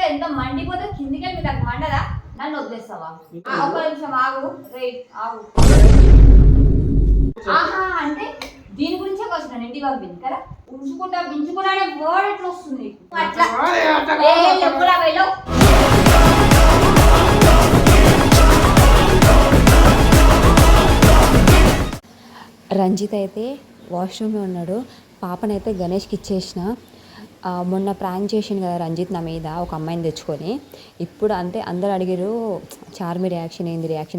ఎంత మండిపోతే కిందికి వెళ్ళి దానికి మండదా నన్ను వదిలేస్తావా? ఒక నిమిషం ఆగు రే ఆగు. ఆహా అంటే దీని గురించే వచ్చిన ఇంటి పంపింది కదా ఉంచుకుంటా బించుకుంటా అనే వర్డ్ ఎట్లా వస్తుంది అట్లా ఎప్పుడా వెళ్ళవు. రంజిత్ అయితే వాష్రూమ్లో ఉన్నాడు. పాపనైతే గణేష్కి ఇచ్చేసిన. మొన్న ప్రాంక్ చేసిండు కదా రంజిత్ నా మీద ఒక అమ్మాయిని తెచ్చుకొని. ఇప్పుడు అంటే అందరు అడిగారు చార్మి రియాక్షన్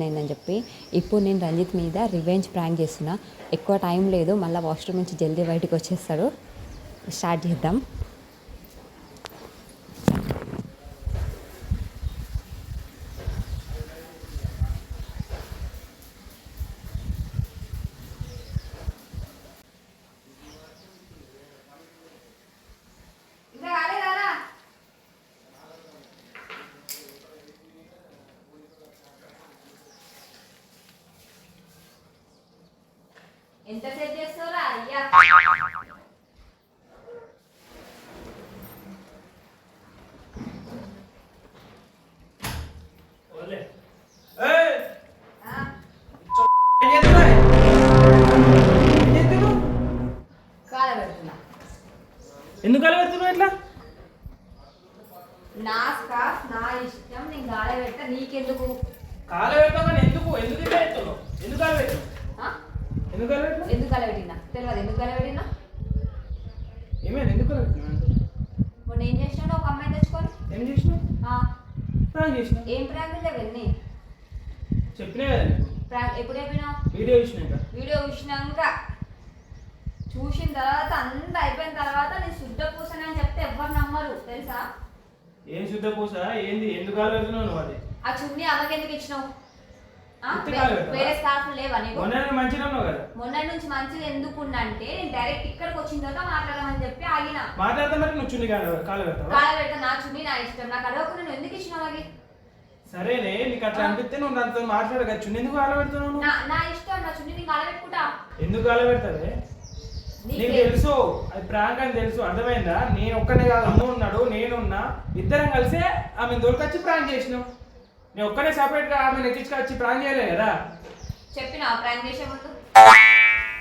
అయిందని చెప్పి. ఇప్పుడు నేను రంజిత్ మీద రివెంజ్ ప్రాంక్ చేస్తున్నా. ఎక్కువ టైం లేదు, మళ్ళీ వాష్రూమ్ నుంచి జల్దీ బయటకు వచ్చేస్తాడు. స్టార్ట్ చేద్దాం. ఎంతసేపు చేస్తావురా అయ్యా? ఎందుకు గాలి పెడుతున్నావు ఇట్లా? నా స్కార్ఫ్ నా ఇష్టం, నేను గాలి పెడతా. నీకెందుకు కాలు పెడతావు? కానీ ఎందుకు ఎందుకు ఇట్లా పెడుతున్నావు? ఎందుకు గాలి పెట్టావు? ఎందుకు గాలి పెట్టావు? ఎందుకు గాలి పెట్టినా తెలియదు. ఎందుకు గాలి పెట్టినా ఏమైంది? ఎందుకు గాలి పెట్టినా? మొన్న ఏం చేసినాడు ఒక అమ్మాయి తెచ్చుకొని? ఏం చేసినావు? ప్రాంక్ చేసిన. ఏం ప్రాంక్ లేవన్నీ చెప్పినా కదా నీకు. ప్రాంక్ ఎప్పుడు చెప్పినావు? వీడియో చూసినాక. వీడియో చూసిన తర్వాత అంతా అయిపోయిన తర్వాత నేను శుద్ధ పూసనని చెప్తే ఎవ్వరు నమ్మరు తెలుసా? ఏం శుద్ధ పూస ఏంది? ఎందుకు గాలి పెడుతున్నావు నువ్వు? అది ఆ చున్నీ అమ్మకి ఎందుకు ఇచ్చినావు? వేరే స్కార్ఫ్ లేవా నీకు? మంచిగా ఉన్నావు కదా. మొన్న నుంచి మంచిగా ఎందుకుండంటే నేను డైరెక్ట్ ఇక్కడికి వచ్చిన తర్వాత మాట్లాడమని చెప్పి ఆగిన. మాట్లాడతా మరి నువ్వు చున్నీ కాలు పెడతావు? కాలు పెడతా. నా చున్నీ నా ఇష్టం. నాకు అడగకుండా నువ్వు ఎందుకు ఇచ్చినావు అది? సరేనే, నీకు అట్లా అనిపిస్తే నువ్వు దాంతో మాట్లాడగా చున్నీ ఎందుకు కాలు పెడుతున్నావు? నా ఇష్టం. నా చున్నీ నేను కాలు పెట్టుకుంటా. ఎందుకు కాలు పెడతావే? నీకు తెలుసు అది ప్రాంక్ అని తెలుసు, అర్థమైందా? నేను ఒక్కనే కాదు, అమ్మ ఉన్నాడు, నేనున్నా, ఇద్దరం కలిసే ఆమె దొరికొచ్చి ప్రాంక్ చేసినాం. నేను ఒక్కనే సపరేట్ గా ఆమె ఎక్కించుకొచ్చి ప్రాంక్ చేయలే కదా. చెప్పిన ప్రాంక్ చేసే ముందు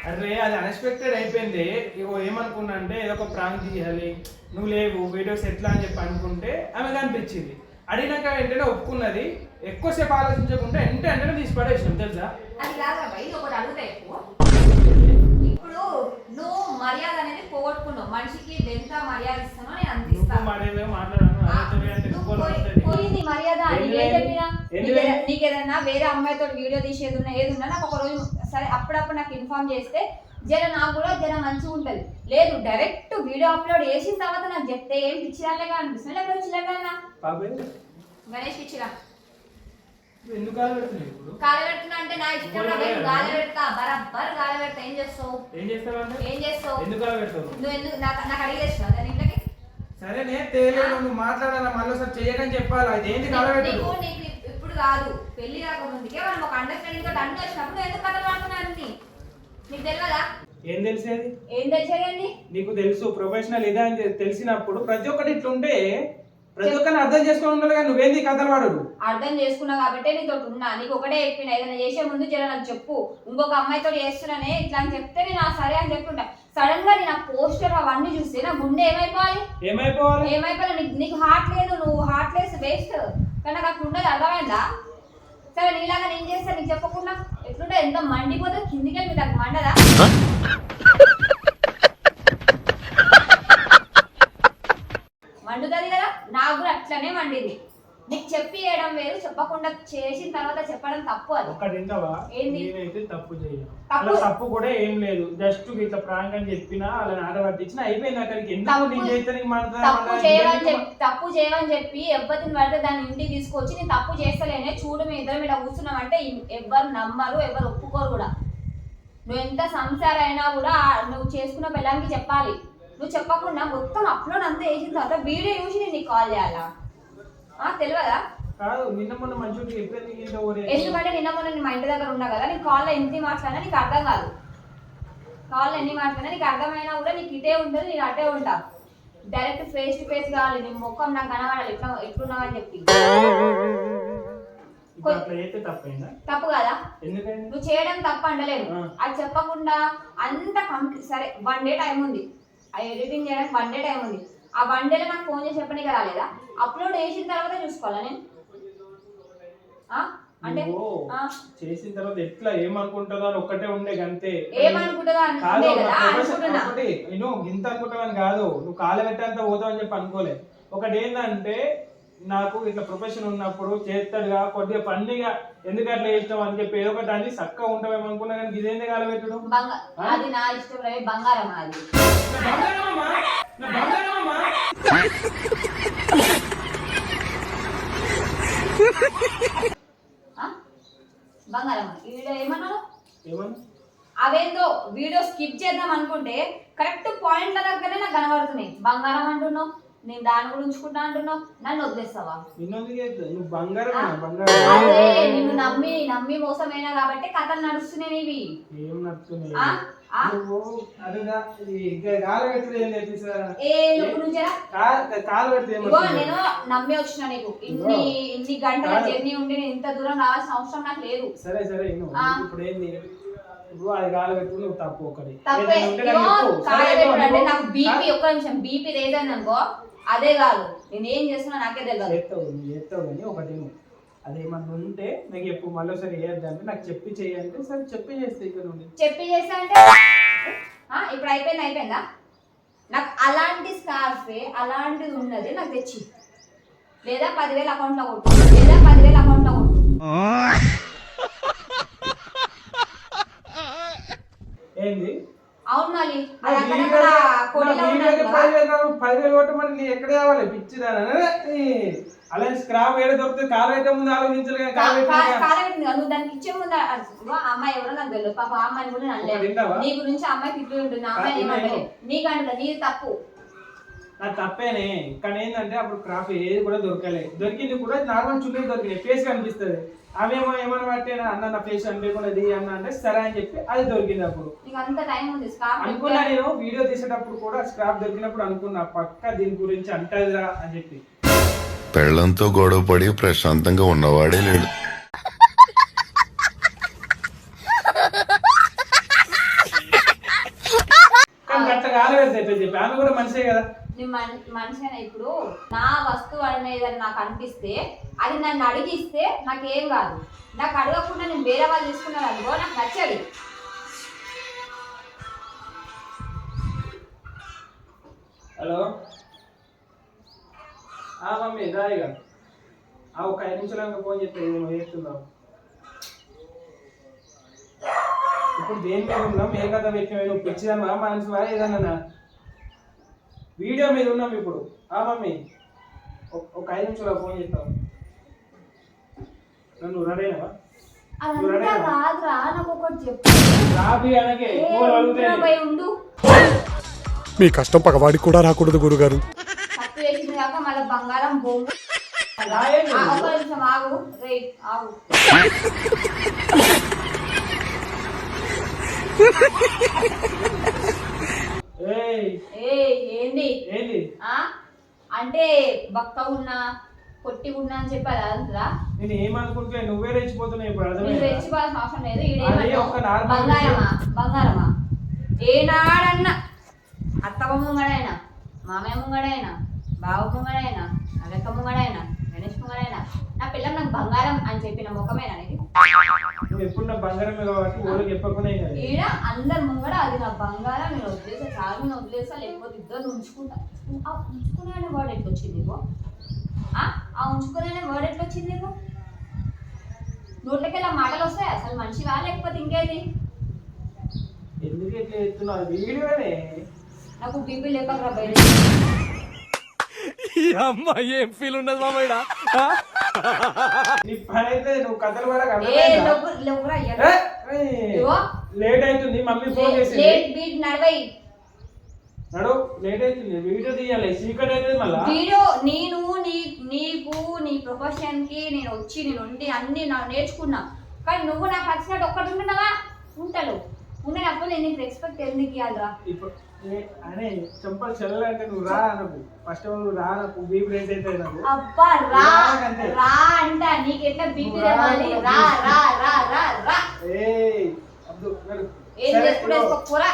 అరే అది అన్ఎక్స్పెక్టెడ్ అయిపోయింది. ఇగో ఏమనుకున్నా అంటే ఏదో ఒక ప్రాంక్ చేయాలి, నువ్వు లేవు వీడియోస్ ఎట్లా అని చెప్పి అనుకుంటే ఆమె కనిపించింది. అడిగినాక వెంటనే ఒప్పుకున్నది. ఎక్కువసేపు ఆలోచించకుండా వెంటనే తీసి పడేసినాం తెలుసా. అది కాదు బయట ఒకటి అడుగుతా. ఎక్కువ ఇప్పుడు నువ్వు మర్యాద అనేది పోగొట్టుకున్నావు. మనిషికి ఎంత మర్యాద ఇస్తానో నేను అందిస్తాను. పోయింది మర్యాద. నీకేదన్నా వేరే అమ్మాయితో వీడియో తీసేది ఉన్నా ఏది ఉన్నా నాకు ఒక రోజు సరే అప్పుడప్పుడు నాకు ఇన్ఫార్మ్ చేస్తే జర నాకు కూడా జర మంచిగా ఉంటుంది. లేదు డైరెక్ట్ వీడియో అప్లోడ్ చేసిన తర్వాత నాకు చెప్తే ఏం పిచ్చిరాలేగా అనిపిస్తుంది. లేకపోతే చిల్లగా గణేష్ పిచ్చిరా ఎందుకు గాలి పెడుతున్నావు? ఇప్పుడు గాలి పెడుతున్నా అంటే నా ఇష్టం. గాలి పెడతా, బరాబర్ గాలి పెడతా. ఏం చేస్తావు? ఎందుకు గాలి పెడతావు? నువ్వు ఎందుకు నాకు అడిగి తెచ్చినావు దాని ఇంట్లోకి? సరేనే తేలేదు, నువ్వు మాట్లాడాలా మళ్ళీ ఒకసారి చేయకని చెప్పాలా? ఇదేంటి గాలి పెట్టు? నీకు ఇప్పుడు కాదు, పెళ్లి కాకముందుకే మనం ఒక అండర్స్టాండింగ్ తోటి అన్ని వచ్చినప్పుడు ఎందుకు కథలు పడుతున్నాను? నీకు తెలియదా? ఏం తెలిసేది? ఏం తెలిసేది? నీకు తెలుసు ప్రొఫెషనల్ ఇదే అని తెలిసినప్పుడు ప్రతి ఒక్కటి ఇట్లుంటే ప్రతి ఒక్కరిని అర్థం చేసుకుని ఉండాలి. కానీ నువ్వేంది కథలు వాడు? అర్థం చేసుకున్నావు కాబట్టి నీతో ఉన్నా. నీకు ఒకటే చెప్పిన ఏదైనా చేసే ముందు జర నాకు చెప్పు. ఇంకొక అమ్మాయితో చేస్తున్నానే ఇట్లా అని చెప్తే నేను సరే అని చెప్పుకుంటా. సడన్ గా నేను ఆ పోస్టర్ అవన్నీ చూస్తే నా గుండె ఏమైపోవాలి? నీకు హార్ట్ లేదు, నువ్వు హార్ట్ లెస్ వేస్ట్. కానీ నాకు అట్లా ఉండదు, అర్థమైందా? సరే నీలాగా నేను చేస్తాను నీకు చెప్పకుండా. ఎట్లుంటే ఎంత మండిపోతే కిందికి వెళ్ళి నాకు మండదా? మండుతుంది కదా, నాకు కూడా అట్లనే మండింది. నీకు చెప్పి చేయడం వేరు, చెప్పకుండా చేసిన తర్వాత చెప్పడం తప్పు. అది ఒకటి ఏంది? నేనైతే తప్పు చేయను. తప్పు కూడా ఏం లేదు. జస్ట్ ఇట్లా ప్రాంక్ అని చెప్పినా అలా ఆట పట్టించిన అయిపోయింది. అక్కడికి తప్పు చేయమని చెప్పి ఎవ్వరిని పడితే దాన్ని ఇంటికి తీసుకొచ్చి నేను తప్పు చేస్తలేనే చూడు మీ ఇద్దరం ఇలా కూర్చున్నాం అంటే ఎవ్వరు నమ్మరు, ఎవరు ఒప్పుకోరు కూడా. నువ్వు ఎంత సంసారం అయినా కూడా నువ్వు చేసుకున్న పిల్లలకి చెప్పాలి. నువ్వు చెప్పకుండా మొత్తం అప్లోడ్ అంతా వేసిన తర్వాత వీడియో చూసి నేను నీకు కాల్ చేయాలా? తెలియదా? కాదు నిన్న మొన్న మంచిగా ఎప్పుడైంది ఇంత ఊరే ఎందుకంటే నిన్న మొన్న నేను మా ఇంటి దగ్గర ఉన్నా కదా, నీకు కాల్లో ఎన్ని మాట్లాడినా నీకు అర్థం కాదు. కాల్లో ఎన్ని మాట్లాడినా నీకు అర్థమైనా కూడా నీకు ఇటే ఉంటుంది, నేను అటే ఉంటా. డైరెక్ట్ ఫేస్ టు ఫేస్ కావాలి, నీ ముఖం నాకు కనబడాలి ఎట్లున్నావు అని చెప్పి. తప్పు కదా నువ్వు చేయడం తప్పు అంటలేదు. అది చెప్పకుండా అంత కంప్లీట్ సరే 1 day టైం ఉంది, ఆ ఎడిటింగ్ చేయడానికి 1 day టైం ఉంది. ఆ 1 day నాకు ఫోన్ చేసి చెప్పనీకి రాలేదా? అప్లోడ్ చేసిన తర్వాత చూసుకోవాలా నేను? అంటే చేసిన తర్వాత ఎట్లా ఏమనుకుంటుందో అని ఒక్కటే ఉండే అంతే. ఏమనుకుంటుందో నేను ఇంత అనుకుంటావని కాదు, నువ్వు కాలు పెట్టేంత పోతావు అని చెప్పి అనుకోలే. ఒకటి ఏంటంటే నాకు ఇట్లా ప్రొఫెషన్ ఉన్నప్పుడు చేస్తాడుగా కొద్దిగా పండిగా ఎందుకు అట్లా చేస్తావు అని చెప్పి ఏదో ఒకటి అని చక్కగా ఉంటామేమో అనుకున్నా, కానీ ఇదేంది కాలు పెట్టడం. అది నా ఇష్టం, బంగారం అది. బంగారం వీడియో ఏమన్నాడు? అవేందో వీడియో స్కిప్ చేద్దాం అనుకుంటే కరెక్ట్ పాయింట్ల దగ్గరనే నాకు కనబడుతున్నాయి. బంగారం అంటున్నావు, నేను దాని గురించి ఉంచుకుంటా అంటున్నావు, నన్ను వదిలేస్తావా? నిన్ను నమ్మి మోసమైనా కాబట్టి కథలు నడుస్తున్నాయి ఇవి. నేను నమ్మి వచ్చిన నీకు ఇన్ని గంటల జర్నీ ఉండి నేను ఇంత దూరం రావాల్సిన అవసరం నాకు లేదు. సరే సరే ఇప్పుడు ఏంది, ఇప్పుడు అది కాలబెట్టు నువ్వు తప్పు ఒకటి అంటే నాకు బీపీ ఒక్క నిమిషం బీపీ లేదని అనుకో, అదే కాదు నేను ఏం చేస్తున్నా నాకే తెలియదు. చేస్తావు కానీ ఒకటి అదేమన్నా ఉంటే నాకు ఎప్పుడు మళ్ళీ సరే వేయద్దంటే నాకు చెప్పి చేయాలంటే సరే చెప్పి చేస్తే ఇక్కడ నుండి చెప్పి చేస్తా అంటే ఇప్పుడు అయిపోయిందా? నాకు అలాంటి స్కార్ఫే అలాంటిది ఉన్నది నాకు తెచ్చి, లేదా 10,000 అకౌంట్లో కొట్టు, లేదా 10,000 అకౌంట్లో కొట్టు. ఏంది? అవును మళ్ళీ 10,000 కొట్టమని నీ ఎక్కడ కావాలి పిచ్చిదానా? అలా స్క్రాప్ ఏదో దొరుకుతుంది, కాలు పెట్టే ముందు ఆలోచించాలి. నువ్వు దానికి ఇచ్చే ముందు అమ్మాయి ఎవరో నాకు తెలియదు, పాప అమ్మాయిని కూడా అనలేదు. నీ గురించి అమ్మాయి తిట్టు ఉంటుంది, అమ్మాయి ఏమంటలేదు, నీకంటే నీది తప్పు. నా తప్పేనే, కానీ ఏంటంటే అప్పుడు క్రాఫ్ ఏది కూడా దొరకలేదు. దొరికింది కూడా నార్మల్ చున్నీ దొరికినాయి, ఫేస్ కనిపిస్తుంది. అవేమో ఏమన్నా పట్టే అన్న నా ఫేస్ అనిపించకుండా అన్న అంటే సరే అని చెప్పి అది దొరికింది. అప్పుడు అనుకున్నా నేను వీడియో తీసేటప్పుడు కూడా స్క్రాప్ దొరికినప్పుడు అనుకున్నా పక్క దీని గురించి అంటదిరా అని చెప్పి. పెళ్లంతో గొడవ పడి ప్రశాంతంగా ఉన్నవాడే లేడు. కానీ అట్లా కాలవేస్తే చెప్పి ఆమె కూడా మనిషే కదా. మనిషి ఇప్పుడు నా వస్తువు అనేది నాకు అనిపిస్తే అది నన్ను అడిగిస్తే నాకేం కాదు, నాకు అడగకుండా నేను వేరే వాళ్ళు తీసుకున్నాను అనుకో నాకు నచ్చది. హలో మమ్మీ దాయిగా ఒక 5 నిమిషాలు ఫోన్ చెప్తే చేస్తున్నావు. ఇప్పుడు దేని మీద ఉన్నాం, ఏ కథ పెట్టినా నువ్వు పిచ్చిదమ్మా మనసు వారే ఏదన్నా వీడియో మీద ఉన్నాం ఇప్పుడు. మమ్మీ ఒక 5 నిమిషాలు ఫోన్ చేస్తావు, నన్ను రెడీనవా? మీ కష్టం పగవాడికి కూడా రాకూడదు గురుగారు. బంగారం బొంగు ఆగు ఆగు. ఏంది అంటే బక్క ఉన్నా కొట్టి ఉన్నా అని చెప్పి అదంతా నేను ఏమనుకుంటే నువ్వే రెచ్చిపోతున్నావు. ఇప్పుడు రెచ్చిపోవాల్సిన అవసరం లేదు. బంగారమా ఏనాడన్నా అత్తమ్మ ముంగడైనా మామయ్య ముంగడైనా బావ ముంగడైనా అలక్క ముంగడైనా గణేష్ ముంగడైనా నా పిల్ల నాకు బంగారం అని చెప్పిన ముఖమేనా అనేది? ఎప్పుడు నా బంగారం ఈడ అందరు ముంగడ అది నా బంగారం, నేను వదిలేసా చాలా నేను వదిలేసా, లేకపోతే ఇద్దరు ఉంచుకుంటా. ఉంచుకునే వర్డ్ ఎట్లా వచ్చింది నీకు? ఆ ఉంచుకునే వర్డ్ ఎట్లా వచ్చింది నీకు? నోట్లకి ఇలా మాటలు వస్తాయి అసలు మనిషివా లేకపోతే ఇంకేది? ఎందుకు ఎట్లా చెప్తున్నావు? వీడియోనే నాకు బీపీ లేపకరా బయట. అమ్మాయి ఏం ఫీల్ ఉండదు మామయ్య. నువ్వు కథలు కూడా లేట్ అవుతుంది, మమ్మీ ఫోన్ చేసి నడు లేట్ అవుతుంది, వీడియో తీయాలి, సీక్రెట్ అవుతుంది మళ్ళీ. వీడియో నీకు నీ ప్రొఫెషన్ కి నేను వచ్చి నేను ఉండి అన్ని నేర్చుకున్నా. కానీ నువ్వు నాకు వచ్చినట్టు ఒక్కటి ఉంటున్నావా? ఉంటలు ఉండనప్పుడు నేను నీకు రెస్పెక్ట్ ఎందుకు ఇవ్వాలిరా? ఇప్పుడు అనే చెంపలు చెల్లంటే నువ్వు రా నాకు ఫస్ట్ నువ్వు రా నాకు బీపీ రేస్ అయితే నాకు అబ్బా రా రా అంట నీకు ఎట్లా బీపీ రావాలి? రా రా రా రా రా ఏయ్ అబ్దు ఏం చేసుకోరా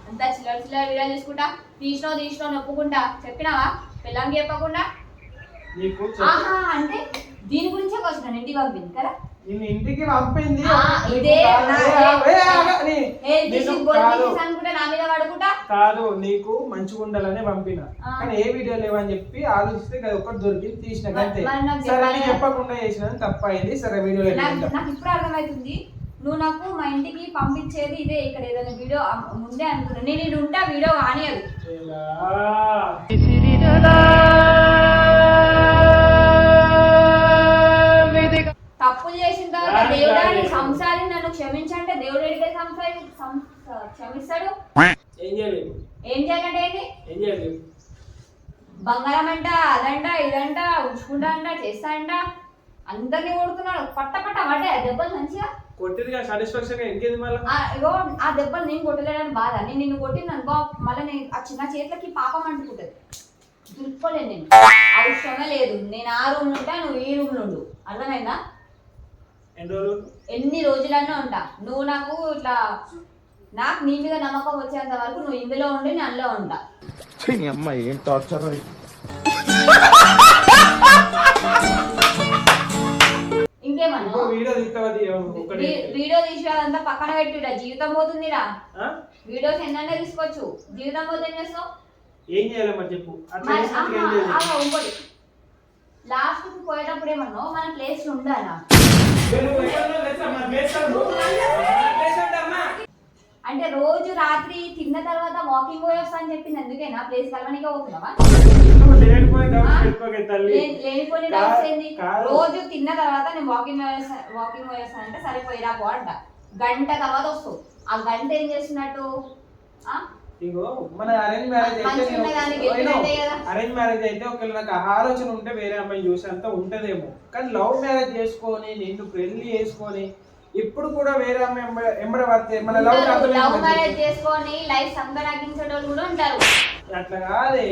అంతా చిల్లర చిల్లర వీడియోలు చూసుకుంటా తీసినావు నొప్పుకుంటా చెప్పినావా పిల్లంకి చెప్పకుండా? నీకు ఆహా అంటే దీని గురించే వచ్చిన ఇంటికి పంపింది కదా? నిన్ను ఇంటికి పంపింది ఇదే అనుకుంటే నా మీద పడుకుంటా కాదు, నీకు మంచిగా ఉండాలనే పంపిన. కానీ ఏ వీడియో లేవని చెప్పి ఆలోచిస్తే కదా ఒకటి దొరికింది తీసిన అంతే. సరే నీకు చెప్పకుండా చేసిన తప్ప అయింది. సరే వీడియో నాకు ఇప్పుడు అర్థమవుతుంది. నువ్వు నాకు మా ఇంటికి పంపించేది ఇదే. ఇక్కడ ఏదైనా వీడియో ముందే అనుకున్నా నేను ఉంటా వీడియో కానియదు. తప్పులు చేసిన తర్వాత దేవుడాన్ని సంసారి నన్ను క్షమించంటే దేవుడు ఎడితే క్షమిస్తాడు. ఏం చేయలేదు ఏం చేయాలంటే ఏంటి? బంగారం అంట అదంట ఇదంట ఉంచుకుంటా అంట చేస్తా అంట అందరినీ కొడుతున్నాడు. పట్ట పడ్డా దెబ్బలు మంచిగా కొట్టింది సాటిస్ఫాక్షన్ ఇంకేది మళ్ళీ. ఇగో ఆ దెబ్బలు నేను కొట్టలేదని బాధ. నేను నిన్ను కొట్టిన అనుకో మళ్ళీ నేను ఆ చిన్న చేతులకి పాపం అంటుకుంటది. దులుపుకోలేను నేను. అవసరమే లేదు. నేను ఆ రూమ్ లో ఉంటా, నువ్వు ఈ రూమ్ లో ఉండు. అర్థమైందా? ఎన్ని రోజులన్నా ఉంటా. నువ్వు నాకు ఇట్లా నాకు నీ మీద నమ్మకం వచ్చేంత వరకు నువ్వు ఇందులో ఉండి నేను అందులో ఉంటా. అమ్మాయి ఏం టార్చర్. ఇంకేమన్నా వీడియో తీసేదంతా పక్కన పెట్టురా. జీవితం పోతుందిరా. వీడియోస్ ఎన్నైనా తీసుకోవచ్చు. జీవితం పోతే ఏం చేస్తావు? ఏం చేయాలి మరి చెప్పు. ఇంకోటి లాస్ట్ కు పోయేటప్పుడు ఏమన్నా మన ప్లేస్ ఉండాలా? అంటే రోజు రాత్రి తిన్న తర్వాత వాకింగ్ పోయొస్తా అని చెప్పింది అందుకేనా? ప్లేస్ కలవనికే పోతున్నావా? లేనిపోయిన డౌట్స్ ఏంది? రోజు తిన్న తర్వాత నేను వాకింగ్ పోయేస్తా అంటే సరిపోయిరా పో అంట. గంట తర్వాత వస్తావు. ఆ గంట ఏం చేస్తున్నట్టు? ఇగో మన అరేంజ్ మ్యారేజ్ అయితే ఒకవేళ నాకు ఆలోచన ఉంటే వేరే అమ్మాయి చూసి అంత ఉంటదేమో. కానీ లవ్ మ్యారేజ్ చేసుకొని నిన్ను పెళ్లి చేసుకొని ఇప్పుడు కూడా వేరే అమ్మాయి ఎంబడ పడితే మన లవ్ మ్యారేజ్ చేసుకొని లైఫ్ సంగరాగించేటోళ్ళు కూడా ఉంటారు. అట్లా కాదే.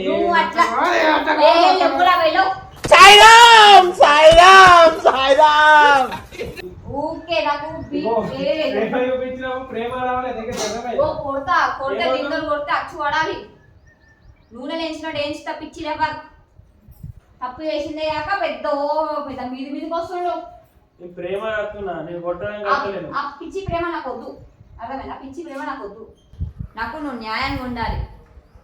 ఊకే నాకు ప్రేమ రావాలి కొడితే దింగలు కొడితే అచ్చు పడాలి. నూనె లేచినట్టు ఏంచి తప్పించి లేక తప్పు చేసిందే కాక పెద్ద పెద్ద మీదికి వస్తుండు. ప్రేమ ఆ పిచ్చి ప్రేమ నాకు వద్దు. అర్థమైనా? పిచ్చి ప్రేమ నాకు వద్దు. నాకు నువ్వు న్యాయంగా ఉండాలి.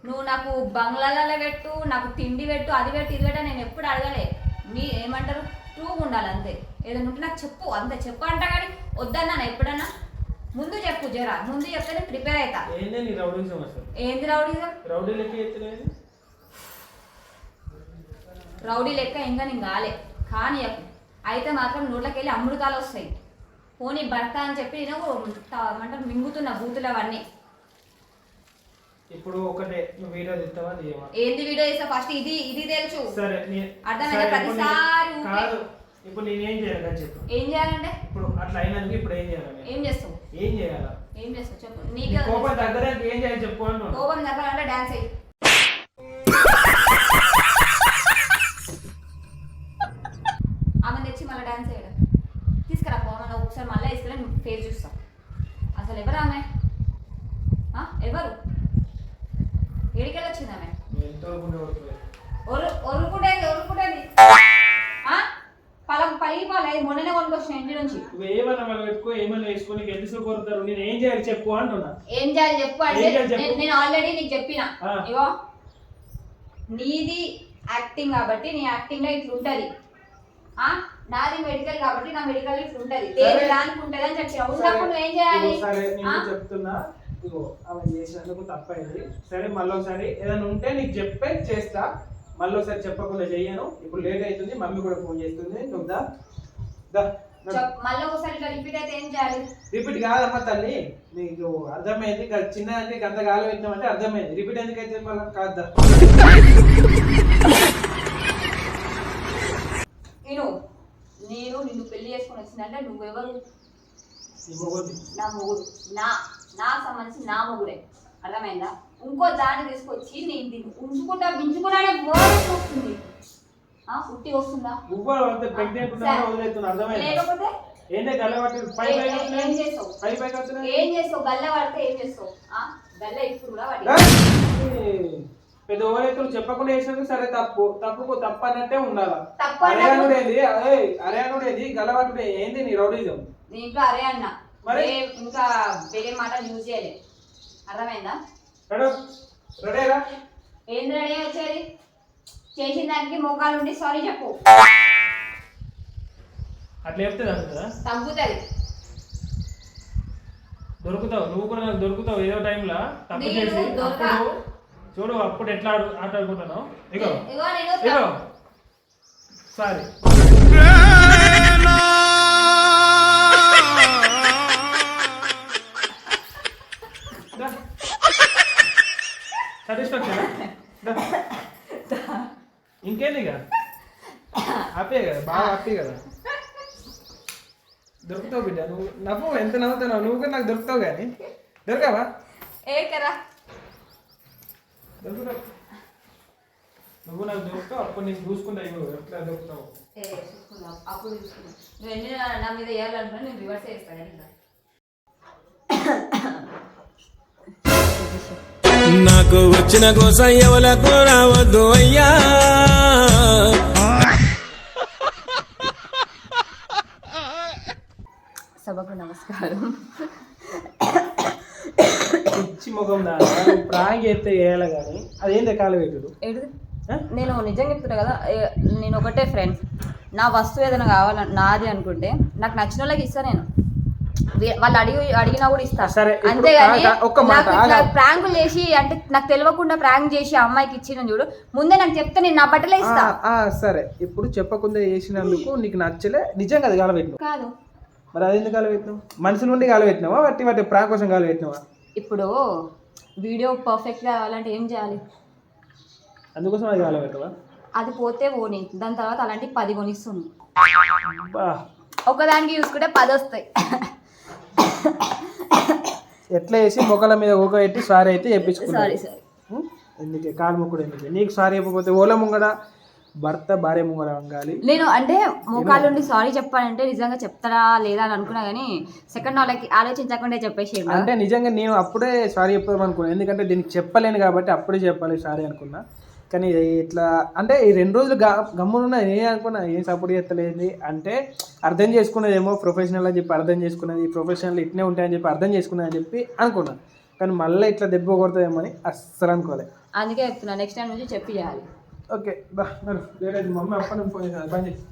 నువ్వు నాకు బంగ్లాలలో పెట్టు, నాకు తిండి పెట్టు, అది పెట్టు ఇది పెట్టు నేను ఎప్పుడు అడగలే. మీ ఏమంటారు ట్రూగా ఉండాలి అంతే. ఏదైనా ఉంటే నాకు చెప్పు అంతే. చెప్పు అంట కానీ వద్దన్నా ఎప్పుడన్నా ముందు చెప్పు. జరా ముందు చెప్తే ప్రిపేర్ అవుతా. ఏంది రౌడీజం? రౌడీ లెక్క ఇంకా నేను కాలే. కానీ అయితే మాత్రం నోట్లోకి వెళ్ళి అమృతాలు వస్తాయి. పోనీ భర్త అని చెప్పి నేను ఏమంటారు మింగుతున్న బూతులు అవన్నీ. ఇప్పుడు ఒకటే నువ్వు వీడియో తీస్తావా? ఏంది వీడియో చేస్తా? ఫస్ట్ ఇది తెలుసు. సరే అర్థమైనా? ప్రతిసారి ఇప్పుడు నేనేం చేయాలి చెప్పు. ఏం చేయాలంటే ఇప్పుడు అట్లా అయినందుకు ఇప్పుడు ఏం చేయాలి? ఏం చేస్తావు? ఏం చేయాలా? ఏం చేస్తావు చెప్పు. నీకు కోపం దగ్గరకు ఏం చేయాలి చెప్పు అన్న. కోపం దగ్గరంటే డాన్స్ అయ్యి ఆమె తెచ్చి మళ్ళీ డాన్స్ వేయడం తీసుకురా పోమని ఒకసారి మళ్ళీ వేసుకుని ఫేస్ చూస్తాం. అసలు ఎవరు ఆమె? ఎవరు? ఏడికెళ్ళి వచ్చింది ఆమె? ఒరుకుంటేది పలిగిపోలేదు. మొన్ననే కొనుకొచ్చిన ఇంటి నుంచి. ఏం చేయాలి చెప్పు అంటున్నా. ఏం చేయాలి చెప్పు అంటే నేను ఆల్రెడీ నీకు చెప్పిన. ఇగో నీది యాక్టింగ్ కాబట్టి నీ యాక్టింగ్ లో ఇట్లా ఉంటది. నాది మెడికల్ కాబట్టి నా మెడికల్ ఇట్లా ఉంటది. దానికి ఉంటది అని చెప్పిన. ఉన్నప్పుడు నువ్వు ఏం చేయాలి? చెప్తున్నా. ఇగో ఆమె చేసినందుకు తప్పైంది. సరే మళ్ళీసారి ఏదైనా ఉంటే నీకు చెప్పే చేస్తా. మళ్ళీసారి చెప్పకుండా చెయ్యను. ఇప్పుడు లేట్ అవుతుంది. మమ్మీ కూడా ఫోన్ చేస్తుంది. నువ్వు మళ్ళీ ఒకసారి రిపీట్ అయితే ఏం చేయాలి? రిపీట్ కాదమ్మా తల్లి. నీకు అర్థమైంది. చిన్న అంటే గంట గాలి పెట్టినామంటే అర్థమైంది. రిపీట్ ఎందుకు అయితే మళ్ళీ కాదా? నేను నిన్ను పెళ్లి చేసుకొని వచ్చిందంటే నువ్వెవరు? ఈ మొగోది. నా మొగుడు, నాకు సంబంధించి నా మొగుడే, అర్థమైందా? ఇంకో దాన్ని తీసుకొచ్చి నేను దీన్ని ఉంచుకుంటానే బోరెట్ వస్తుంది. ఉట్టి వస్తుందా? నువ్వు అంతే ప్రెగ్నెంట్ ఉన్నావు వదిలేస్తున్నా, అర్థమైందా? లేకపోతే ఏందే గల్ల పట్టి పై పై ఏం చేస్తావు? ఏం చేస్తావు? గల్ల పడితే ఏం చేస్తావు? గల్ల ఇప్పుడు కూడా వాడి పెద్ద ఓవరైతులు చెప్పకుండా వేసినందుకు సరే తప్పు అన్నట్టే ఉండాలా. తప్పు అరేనుడేది అరేనుడేది గల్లవాటుడే ఏంది నీ రౌడీజం? దీంట్లో అరే అన్న మరి? ఇంకా వేరే మాటలు యూజ్ చేయలేదు, అర్థమైందా? రెడేరా? ఏం రెడీ వచ్చేది? చేసిన దానికి మోకాలు ఉండి సారీ చెప్పు, అట్లా చెప్తే తగ్గుతుందా? తగ్గుతుంది. దొరుకుతావు, నువ్వు కూడా నాకు దొరుకుతావు ఏదో టైంలో తప్పు చేసి. అప్పుడు చూడు అప్పుడు ఎట్లా ఆట ఆడుకుంటాను. ఇగో ఇగో సారీ. సాటిస్ఫాక్షన్ ఇంకేంది ఇక హ్యాపీ కదా, బాగా హ్యాపీ కదా. దొరుకుతావు బిడ్డ, నువ్వు నవ్వు ఎంత నవ్వుతున్నావు, నువ్వు కూడా నాకు దొరుకుతావు కానీ దొరకావా? ఏకరా దొరుకుతావు, నువ్వు నాకు దొరుకుతావు. అప్పుడు నేను చూసుకుంటా ఎట్లా దొరుకుతావు. అప్పుడు చూసుకున్నావు. నువ్వు ఎన్ని నా మీద వేయాలనుకున్నా నేను రివర్స్ చేస్తాను. నాకు వచ్చిన కోసం ఎవలకు రావద్దు అయ్యా. సభకు నమస్కారం. పిచ్చి ముఖం ప్రాంగ్ ఎత్తే వేయాలి కానీ అదేంటి కాలు పెట్టుడు. నేను నిజంగా చెప్తున్నా కదా, నేను ఒకటే ఫ్రెండ్, నా వస్తువు ఏదైనా కావాలని నాది అనుకుంటే నాకు నచ్చిన వాళ్ళకి ఇస్తా. నేను వాళ్ళు అడిగినా కూడా ఇస్తా. సరే, అంతేగాని ఒక్క మాట ప్రాంకులు చేసి అంటే నాకు తెలియకుండా ప్రాంక్ చేసి అమ్మాయికి ఇచ్చిన చూడు, ముందే నాకు చెప్తే నేను నా బట్టలే ఇస్తా. సరే, ఇప్పుడు చెప్పకుండా చేసినందుకు నీకు నచ్చలే, నిజంగా అది కాలబెట్టినావు కాదు. మరి అది ఎందుకు కాలబెట్టినావు? మనసు నుండి కాలబెట్టినావా వాటి ప్రాంక్ కోసం కాలబెట్టినావా? ఇప్పుడు వీడియో పర్ఫెక్ట్గా కావాలంటే ఏం చేయాలి? అందుకోసం అది కాలబెట్టవా? అది పోతే పోనీ, దాని తర్వాత అలాంటి 10 కొనిస్తుంది. బా, ఒకదానికి చూసుకుంటే 10 వస్తాయి. ఎట్లా వేసి మొక్కల మీద ఊక పెట్టి సారీ అయితే చెప్పించుకున్నా. సారీ సారీ ఎందుకే కాలు మొక్కుడు ఎందుకే? నీకు సారీ చెప్పకపోతే ఓల ముంగడ భర్త భార్య ముంగడ వంగాలి. నేను అంటే మోకాలు నుండి సారీ చెప్పాలంటే నిజంగా చెప్తారా లేదా అని అనుకున్నా, కానీ సెకండ్ వాళ్ళకి ఆలోచించకుండా చెప్పేసి అంటే నిజంగా నేను అప్పుడే సారీ చెప్తాం అనుకున్నాను, ఎందుకంటే దీనికి చెప్పలేను కాబట్టి అప్పుడే చెప్పాలి సారీ అనుకున్నా. కానీ ఇట్లా అంటే ఈ 2 రోజులు గమ్మునున్నా నేను అనుకున్నా ఏం సపోర్ట్ చేస్తలేదు అంటే అర్థం చేసుకున్నదేమో ప్రొఫెషనల్ అని చెప్పి అర్థం చేసుకున్నది, ప్రొఫెషనల్ ఇట్నే ఉంటాయని చెప్పి అర్థం చేసుకున్నది అని చెప్పి అనుకున్నా. కానీ మళ్ళీ ఇట్లా దెబ్బ కొడుతుందేమో అని అస్సలు అనుకోలేదు. అందుకే చెప్తున్నా, నెక్స్ట్ టైం నుంచి చెప్పి చేయాలి. ఓకే బా, లేట్ మమ్మీ అప్పటి నుంచి ఫోన్ చేశాను, పని చేసి